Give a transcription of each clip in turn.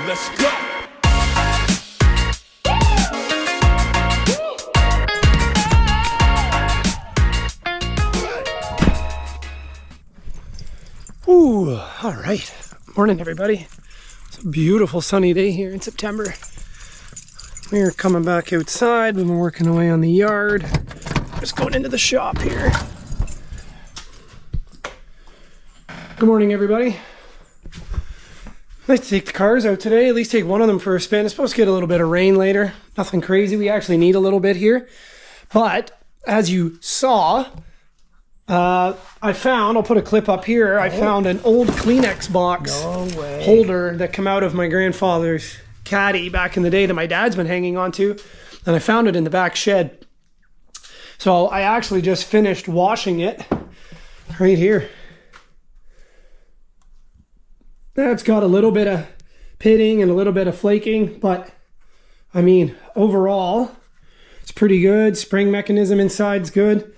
Let's go. Ooh, all right. Morning, everybody. It's a beautiful sunny day here in September. We're coming back outside. We've been working away on the yard. Just going into the shop here. Good morning, everybody. Nice to take the cars out today, at least take one of them for a spin. It's supposed to get a little bit of rain later. Nothing crazy. We actually need a little bit here. But as you saw, I'll put a clip up here. I found an old Kleenex box holder that came out of my grandfather's Caddy back in the day that my dad's been hanging on to. And I found it in the back shed. So I actually just finished washing it right here. It's got a little bit of pitting and a little bit of flaking, but I mean, overall, it's pretty good. Spring mechanism inside's good.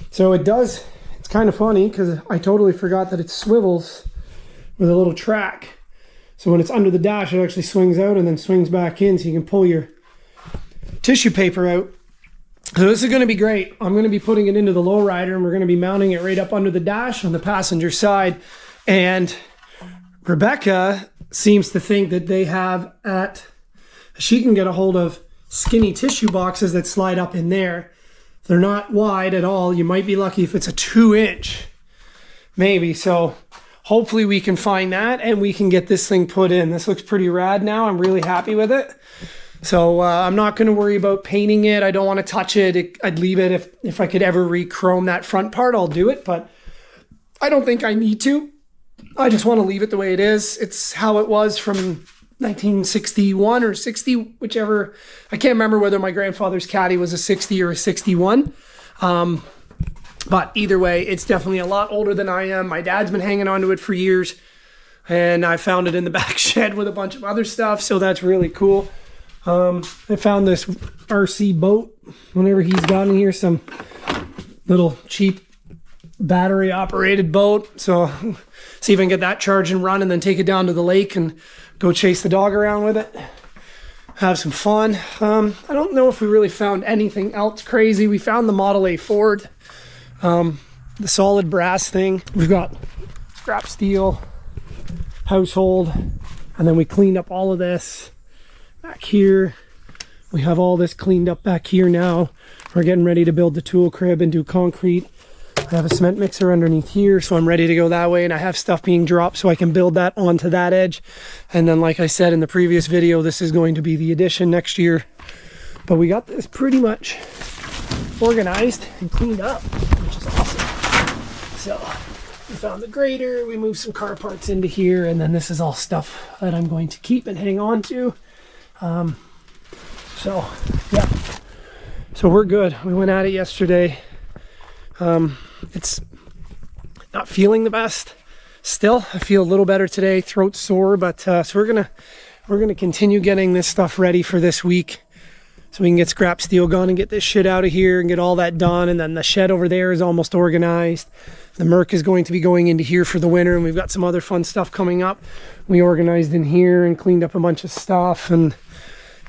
So it's kind of funny because I totally forgot that it swivels with a little track. So when it's under the dash, it actually swings out and then swings back in so you can pull your tissue paper out. So this is going to be great. I'm going to be putting it into the Lowrider and we're going to be mounting it right up under the dash on the passenger side. And Rebecca seems to think that she can get a hold of skinny tissue boxes that slide up in there. They're not wide at all. You might be lucky if it's a 2-inch, maybe. So hopefully we can find that and we can get this thing put in. This looks pretty rad now. I'm really happy with it. So I'm not going to worry about painting it. I don't want to touch it. I'd leave it. If I could ever re-chrome that front part, I'll do it. But I don't think I need to. I just want to leave it the way it is. It's how it was from 1961 or 60, whichever. I can't remember whether my grandfather's Caddy was a 60 or a 61. But either way, it's definitely a lot older than I am. My dad's been hanging on to it for years. And I found it in the back shed with a bunch of other stuff. So that's really cool. I found this RC boat whenever he's got in here. Some little cheap battery operated boat. So see if I can get that charged and run and then take it down to the lake and go chase the dog around with it. Have some fun. I don't know if we really found anything else crazy. We found the Model A Ford, the solid brass thing. We've got scrap steel, household, and then we cleaned up all of this back here. We have all this cleaned up back here now. We're getting ready to build the tool crib and do concrete. I have a cement mixer underneath here, so I'm ready to go that way, and I have stuff being dropped so I can build that onto that edge. And then, like I said in the previous video, this is going to be the addition next year. But we got this pretty much organized and cleaned up, which is awesome. So we found the grader, we moved some car parts into here, and then this is all stuff that I'm going to keep and hang on to. So yeah, so we're good. We went at it yesterday. It's not feeling the best still. I feel a little better today, throat sore, but so we're gonna continue getting this stuff ready for this week so we can get scrap steel gone and get this shit out of here and get all that done. And then the shed over there is almost organized. The Merc is going to be going into here for the winter, and we've got some other fun stuff coming up. We organized in here and cleaned up a bunch of stuff, and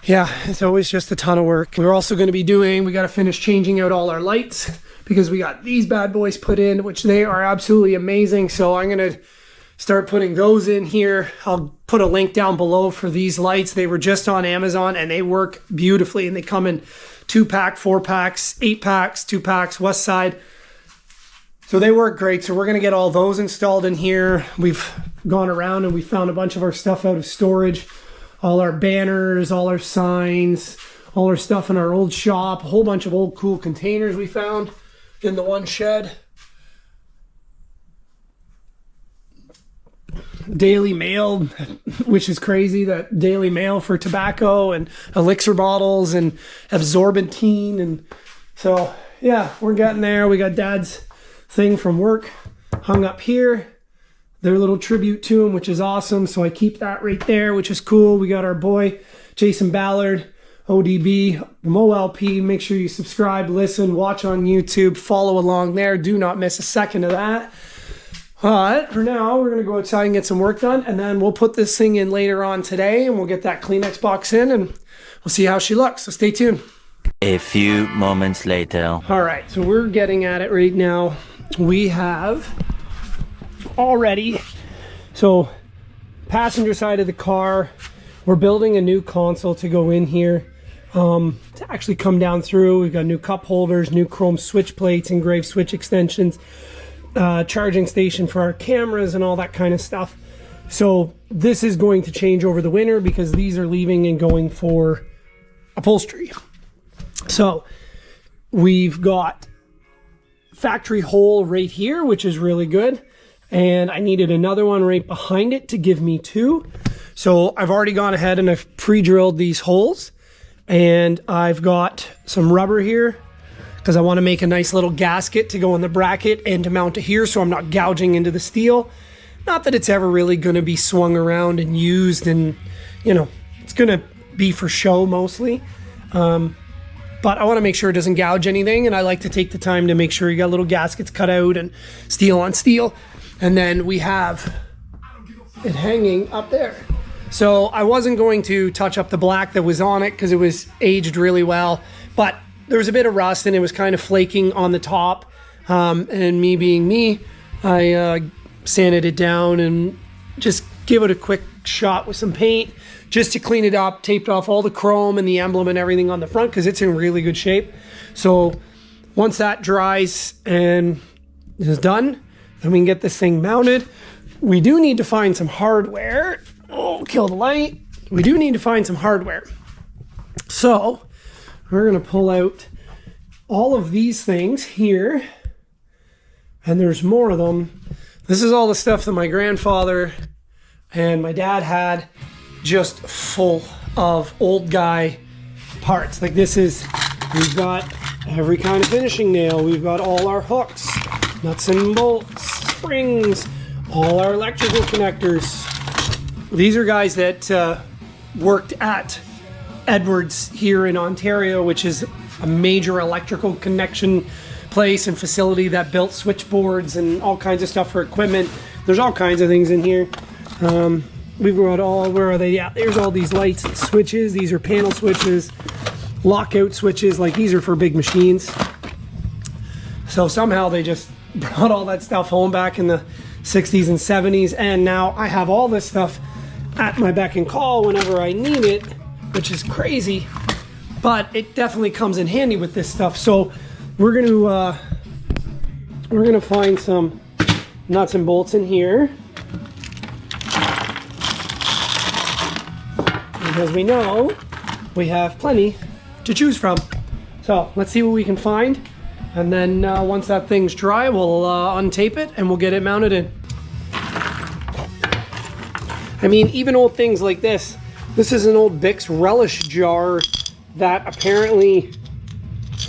yeah, it's always just a ton of work. We're also going to be we got to finish changing out all our lights because we got these bad boys put in, which they are absolutely amazing. So I'm going to start putting those in here. I'll put a link down below for these lights. They were just on Amazon and they work beautifully, and they come in 2-pack, 4-packs, 8-packs, 2-packs, west side. So they work great. So we're going to get all those installed in here. We've gone around and we found a bunch of our stuff out of storage. All our banners, all our signs, all our stuff in our old shop, a whole bunch of old cool containers we found in the one shed. Daily Mail, which is crazy, that Daily Mail for tobacco and elixir bottles and absorbentine. And so, yeah, we're getting there. We got Dad's thing from work hung up here. Their little tribute to him, which is awesome. So I keep that right there, which is cool. We got our boy, Jason Ballard, ODB, MoLP. Make sure you subscribe, listen, watch on YouTube, follow along there. Do not miss a second of that. But for now, we're going to go outside and get some work done, and then we'll put this thing in later on today, and we'll get that Kleenex box in, and we'll see how she looks. So stay tuned. A few moments later. All right, so we're getting at it right now. We have already, so passenger side of the car, we're building a new console to go in here to actually come down through. We've got new cup holders, new chrome switch plates, engraved switch extensions, charging station for our cameras and all that kind of stuff. So this is going to change over the winter because these are leaving and going for upholstery. So we've got factory hole right here, which is really good. And I needed another one right behind it to give me 2. So I've already gone ahead and I've pre-drilled these holes. And I've got some rubber here because I want to make a nice little gasket to go in the bracket and to mount it here so I'm not gouging into the steel. Not that it's ever really going to be swung around and used, and, you know, it's going to be for show mostly. But I want to make sure it doesn't gouge anything, and I like to take the time to make sure you got little gaskets cut out and steel on steel. And then we have it hanging up there. So I wasn't going to touch up the black that was on it because it was aged really well, but there was a bit of rust and it was kind of flaking on the top. And me being me, I sanded it down and just give it a quick shot with some paint just to clean it up, taped off all the chrome and the emblem and everything on the front because it's in really good shape. So once that dries and is done, then we can get this thing mounted. We do need to find some hardware. Oh, kill the light. We do need to find some hardware. So we're going to pull out all of these things here, and there's more of them. This is all the stuff that my grandfather and my dad had, just full of old guy parts. Like this is, we've got every kind of finishing nail. We've got all our hooks, nuts and bolts, springs, all our electrical connectors. These are guys that worked at Edwards here in Ontario, which is a major electrical connection place and facility that built switchboards and all kinds of stuff for equipment. There's all kinds of things in here. We've got all, where are they? Yeah, there's all these lights and switches. These are panel switches, lockout switches. Like these are for big machines. So somehow they just brought all that stuff home back in the 60s and 70s. And now I have all this stuff at my beck and call whenever I need it, which is crazy, but it definitely comes in handy with this stuff. So we're gonna find some nuts and bolts in here, because we know we have plenty to choose from. So let's see what we can find, and then once that thing's dry, we'll untape it and we'll get it mounted in. I mean, even old things like this. This is an old Bix relish jar that apparently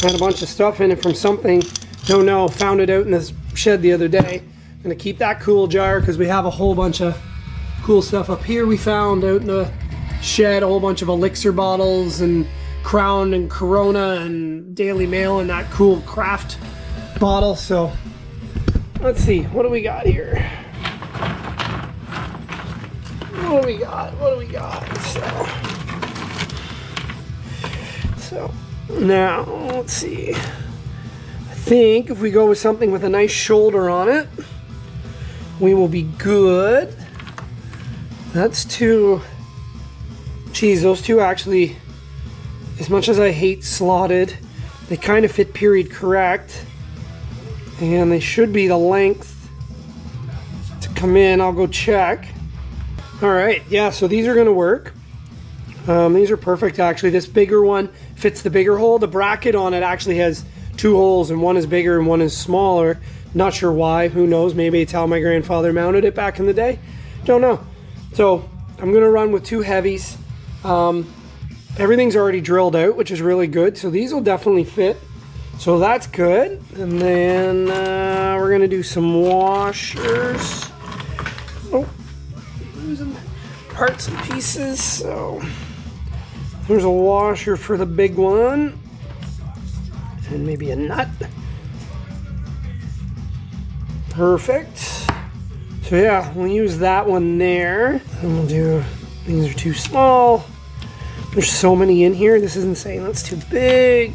had a bunch of stuff in it from something. Don't know, found it out in this shed the other day. I'm gonna keep that cool jar because we have a whole bunch of cool stuff up here. We found out in the shed a whole bunch of elixir bottles and Crown and Corona and Daily Mail and that cool craft bottle. So let's see, what do we got here? What do we got? What do we got? So now let's see. I think if we go with something with a nice shoulder on it, we will be good. That's 2. Geez, those 2 actually, as much as I hate slotted, they kind of fit period correct, and they should be the length to come in. I'll go check. All right, yeah, so these are gonna work. These are perfect, actually. This bigger one fits the bigger hole. The bracket on it actually has 2 holes, and one is bigger and one is smaller. Not sure why, who knows? Maybe it's how my grandfather mounted it back in the day. Don't know. So I'm gonna run with 2 heavies. Everything's already drilled out, which is really good. So these will definitely fit. So that's good. And then we're gonna do some washers. Oh. Losing parts and pieces. So there's a washer for the big one, and maybe a nut. Perfect. So yeah, we'll use that one there. And we'll do, these are too small. There's so many in here. This is insane. That's too big.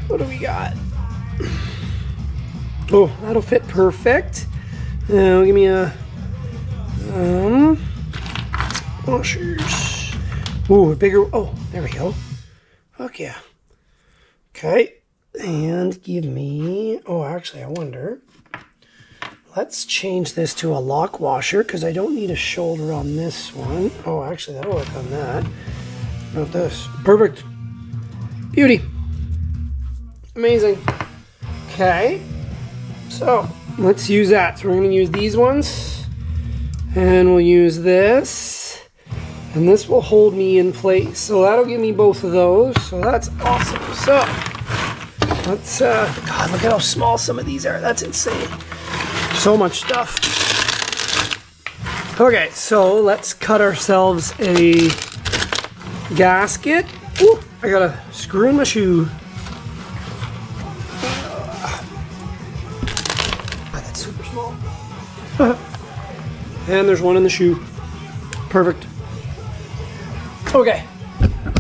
What do we got? Oh, that'll fit perfect. Now give me a washers. Ooh, a bigger. Oh, there we go. Fuck yeah. Okay, and give me. Oh, actually, I wonder. Let's change this to a lock washer because I don't need a shoulder on this one. Oh, actually, that'll work on that. How about this? Perfect. Beauty. Amazing. Okay. So, let's use that. So we're going to use these ones. And we'll use this. And this will hold me in place. So that'll give me both of those. So that's awesome. So, let's, God, look at how small some of these are. That's insane. So much stuff. Okay, so let's cut ourselves a gasket. Ooh, I got a screw in my shoe. That's super small. And there's one in the shoe. Perfect. Okay,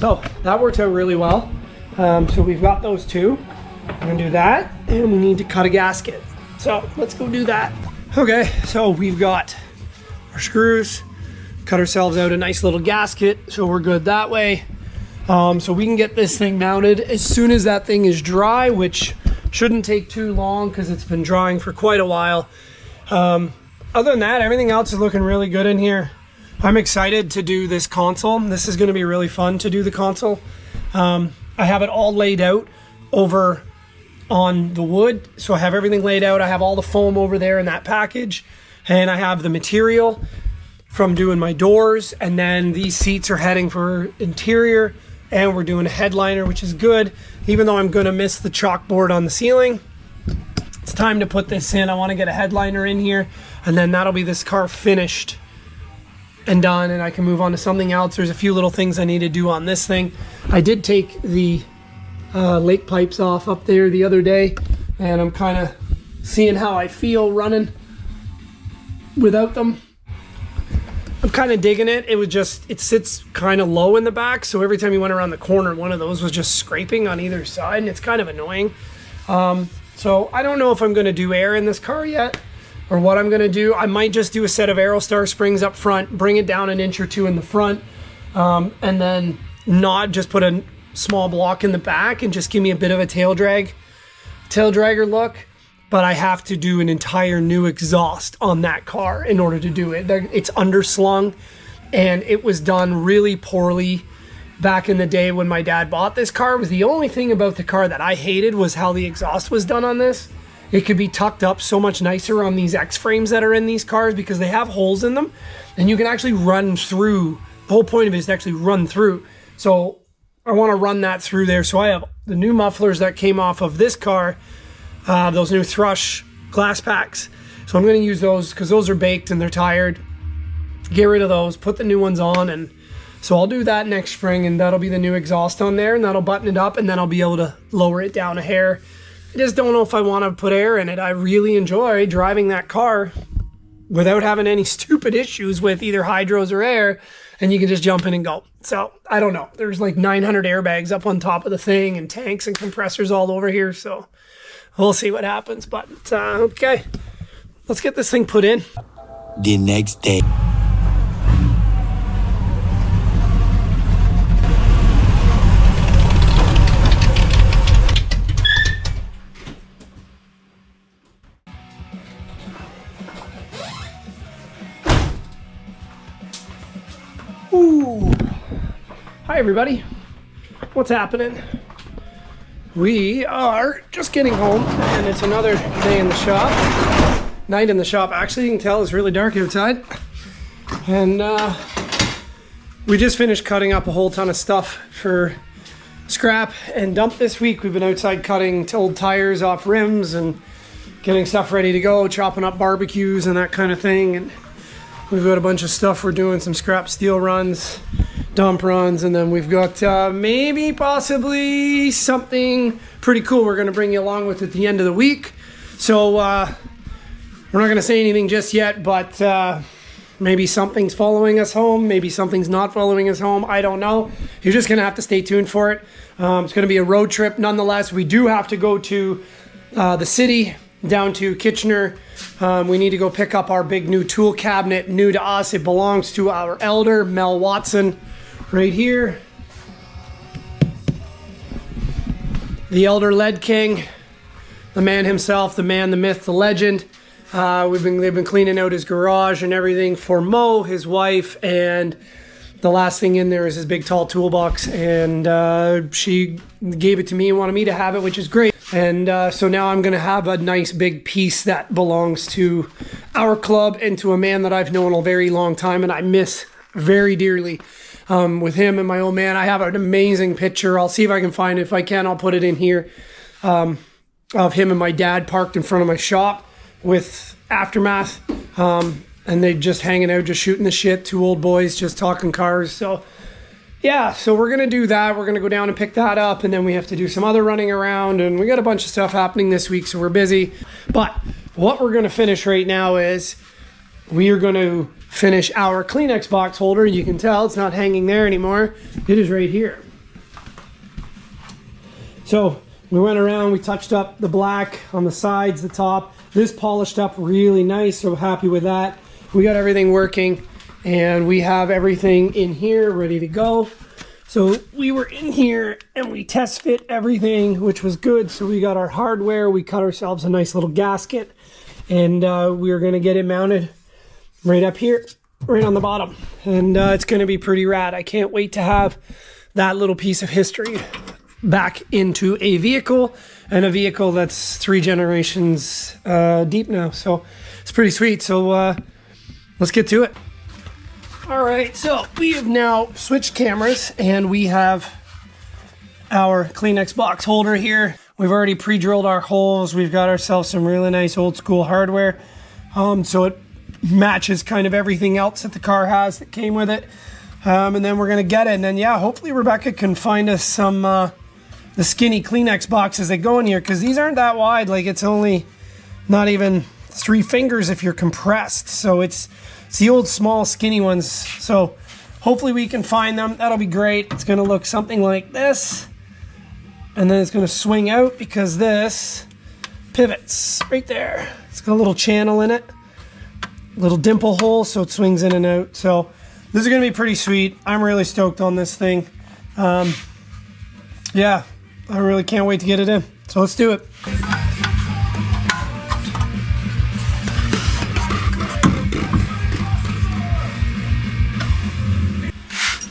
so that worked out really well. So we've got those two. I'm gonna do that, and we need to cut a gasket. So let's go do that. Okay, so we've got our screws, cut ourselves out a nice little gasket, so we're good that way. So we can get this thing mounted as soon as that thing is dry, which shouldn't take too long because it's been drying for quite a while. Other than that, everything else is looking really good in here. I'm excited to do this console. This is going to be really fun to do the console. I have it all laid out over on the wood, so I have everything laid out. I have all the foam over there in that package, and I have the material from doing my doors, and then these seats are heading for interior, and we're doing a headliner, which is good, even though I'm going to miss the chalkboard on the ceiling. It's time to put this in. I want to get a headliner in here, and then that'll be this car finished and done, and I can move on to something else. There's a few little things I need to do on this thing. I did take the lake pipes off up there the other day, and I'm kind of seeing how I feel running without them. I'm kind of digging it. It was just, it sits kind of low in the back, so every time you went around the corner, one of those was just scraping on either side, and it's kind of annoying. So I don't know if I'm going to do air in this car yet, or what I'm going to do. I might just do a set of Aerostar springs up front, bring it down an inch or two in the front, and then not just put a small block in the back and just give me a bit of a tail dragger look. But I have to do an entire new exhaust on that car in order to do it. It's underslung, and it was done really poorly back in the day when my dad bought this car. It was the only thing about the car that I hated was how the exhaust was done on this. It could be tucked up so much nicer on these X-frames that are in these cars because they have holes in them, and you can actually run through. The whole point of it is to actually run through. So I want to run that through there. So I have the new mufflers that came off of this car, those new Thrush glass packs. So I'm going to use those because those are baked and they're tired. Get rid of those, put the new ones on, and so I'll do that next spring, and that'll be the new exhaust on there, and that'll button it up, and then I'll be able to lower it down a hair. I just don't know if I want to put air in it. I really enjoy driving that car without having any stupid issues with either hydros or air, and you can just jump in and go. So I don't know. There's like 900 airbags up on top of the thing and tanks and compressors all over here. So we'll see what happens. But okay, let's get this thing put in. The next day. Ooh. Hi everybody, what's happening? We are just getting home, and it's another day in the shop, night in the shop. Actually, you can tell it's really dark outside, and we just finished cutting up a whole ton of stuff for scrap and dump this week. We've been outside cutting old tires off rims and getting stuff ready to go, chopping up barbecues and that kind of thing. And we've got a bunch of stuff. We're doing some scrap steel runs, dump runs, and then we've got maybe possibly something pretty cool we're going to bring you along with at the end of the week. So We're not going to say anything just yet, but maybe something's following us home. Maybe something's not following us home. I don't know. You're just going to have to stay tuned for it. It's going to be a road trip. Nonetheless, we do have to go to the city, down to Kitchener. We need to go pick up our big new tool cabinet. New to us. It belongs to our elder, Mel Watson, right here. The elder lead king, the man himself, the man, the myth, the legend. They've been cleaning out his garage and everything for Mo, his wife, and the last thing in there is his big tall toolbox, and she gave it to me and wanted me to have it, which is great. And so now I'm gonna have a nice big piece that belongs to our club and to a man that I've known a very long time and I miss very dearly. With him and my old man, I have an amazing picture. I'll see if I can find it. If I can, I'll put it in here, of him and my dad parked in front of my shop with Aftermath, and they just hanging out, just shooting the shit. Two old boys just talking cars. So yeah, so we're gonna do that. We're gonna go down and pick that up, and then we have to do some other running around, and we got a bunch of stuff happening this week, so we're busy. But what we're gonna finish right now is we are going to finish our Kleenex box holder. You can tell it's not hanging there anymore. It is right here. So we went around, we touched up the black on the sides, the top. This polished up really nice, so happy with that. We got everything working, and we have everything in here ready to go. So we were in here and we test fit everything, which was good. So we got our hardware, we cut ourselves a nice little gasket, and we are going to get it mounted right up here, right on the bottom. And it's going to be pretty rad. I can't wait to have that little piece of history back into a vehicle, and a vehicle that's 3 generations deep now. So it's pretty sweet. So let's get to it. All right, so we have now switched cameras, and we have our Kleenex box holder here. We've already pre-drilled our holes. We've got ourselves some really nice old school hardware. So it matches kind of everything else that the car has that came with it. And then we're gonna get it, and then yeah, hopefully Rebecca can find us some the skinny Kleenex boxes that go in here, because these aren't that wide. Like, it's only not even 3 fingers if you're compressed. So it's the old small skinny ones. So hopefully we can find them. That'll be great. It's gonna look something like this, and then it's gonna swing out because this pivots right there. It's got a little channel in it, little dimple hole, so it swings in and out. So this is gonna be pretty sweet. I'm really stoked on this thing. Yeah, I really can't wait to get it in. So let's do it.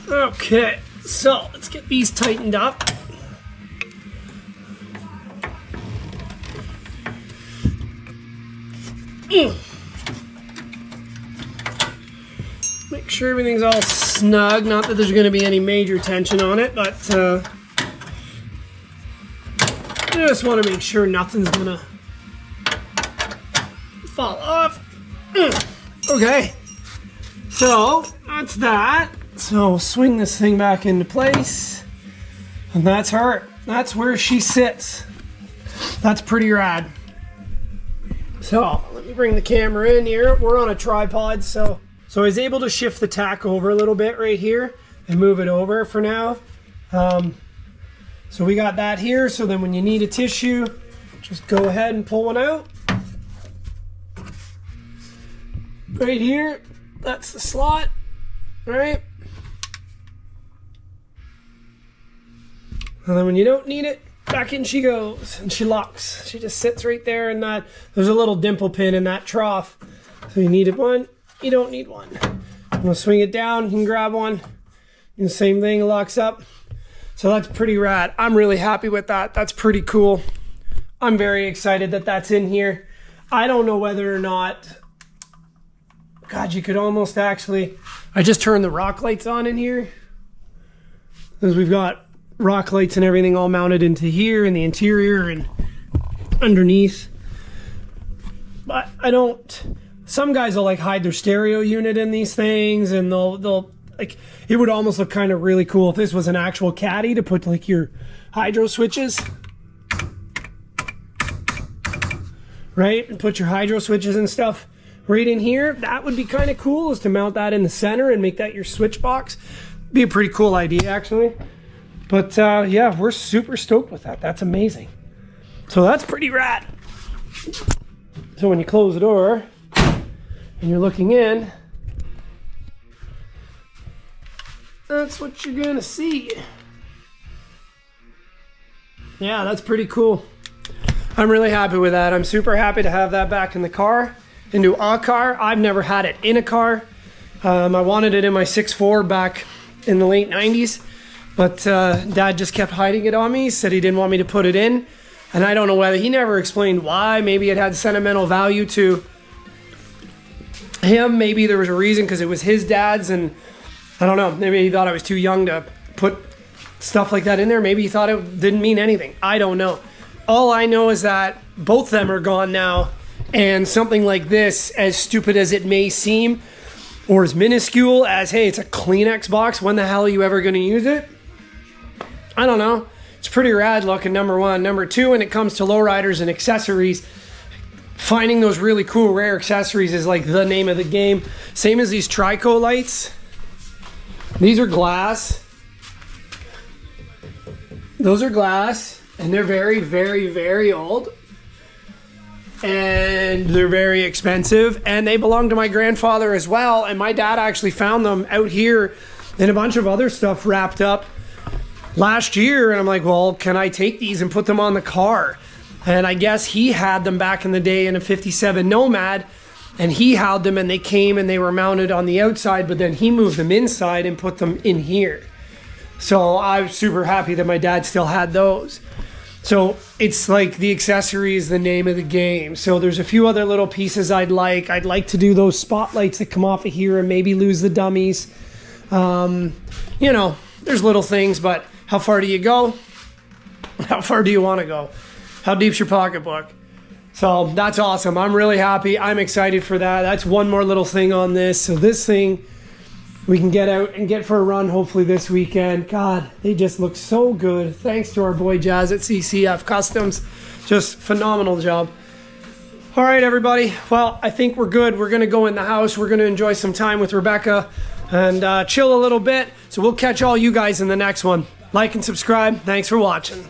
Okay, so let's get these tightened up. Make sure everything's all snug. Not that there's going to be any major tension on it, but I just want to make sure nothing's going to fall off. Okay, so that's that. So swing this thing back into place, and that's her. That's where she sits. That's pretty rad. So let me bring the camera in here. We're on a tripod, so I was able to shift the tack over a little bit right here and move it over for now. So we got that here, so then when you need a tissue, just go ahead and pull one out. Right here, that's the slot, right? And then when you don't need it, back in she goes, and she locks. She just sits right there, and that there's a little dimple pin in that trough. So you need one, you don't need one. I'm gonna swing it down, you can grab one. And the same thing, it locks up. So that's pretty rad. I'm really happy with that. That's pretty cool. I'm very excited that that's in here. I don't know whether or not, God, you could almost actually, I just turned the rock lights on in here, because we've got rock lights and everything all mounted into here in the interior and underneath. But I don't, some guys will like hide their stereo unit in these things, and they'll like, it would almost look kind of really cool if this was an actual caddy to put like your hydro switches. right? And put your hydro switches and stuff right in here. That would be kind of cool, is to mount that in the center and make that your switch box. Be a pretty cool idea, actually. But yeah, we're super stoked with that. That's amazing. So that's pretty rad. So when you close the door and you're looking in, that's what you're gonna see. Yeah, that's pretty cool. I'm really happy with that. I'm super happy to have that back in the car, into a car. I've never had it in a car. I wanted it in my 6.4 back in the late 90s, but Dad just kept hiding it on me, said he didn't want me to put it in. And I don't know whether, he never explained why. Maybe it had sentimental value to him. Maybe there was a reason because it was his dad's, and I don't know. Maybe he thought I was too young to put stuff like that in there. Maybe he thought it didn't mean anything. I don't know. All I know is that both of them are gone now, and something like this, as stupid as it may seem, or as minuscule as, hey, it's a Kleenex box, when the hell are you ever going to use it? I don't know. It's pretty rad looking, number one. Number two, when it comes to lowriders and accessories, finding those really cool rare accessories is like the name of the game. Same as these Trico lights. These are glass. Those are glass, and they're very, very, very old. And they're very expensive, and they belong to my grandfather as well. And my dad actually found them out here and a bunch of other stuff wrapped up last year. And I'm like, well, can I take these and put them on the car? And I guess he had them back in the day in a 57 Nomad, and he had them, and they came and they were mounted on the outside, but then he moved them inside and put them in here. So I was super happy that my dad still had those. So it's like the accessory is the name of the game. So there's a few other little pieces I'd like. I'd like to do those spotlights that come off of here and maybe lose the dummies. You know, there's little things, but how far do you go? How far do you want to go? How deep's your pocketbook? So that's awesome. I'm really happy. I'm excited for that. That's one more little thing on this. So this thing we can get out and get for a run hopefully this weekend. God, they just look so good. Thanks to our boy Jazz at CCF Customs. Just phenomenal job. All right, everybody. Well, I think we're good. We're going to go in the house. We're going to enjoy some time with Rebecca and chill a little bit. So we'll catch all you guys in the next one. Like and subscribe. Thanks for watching.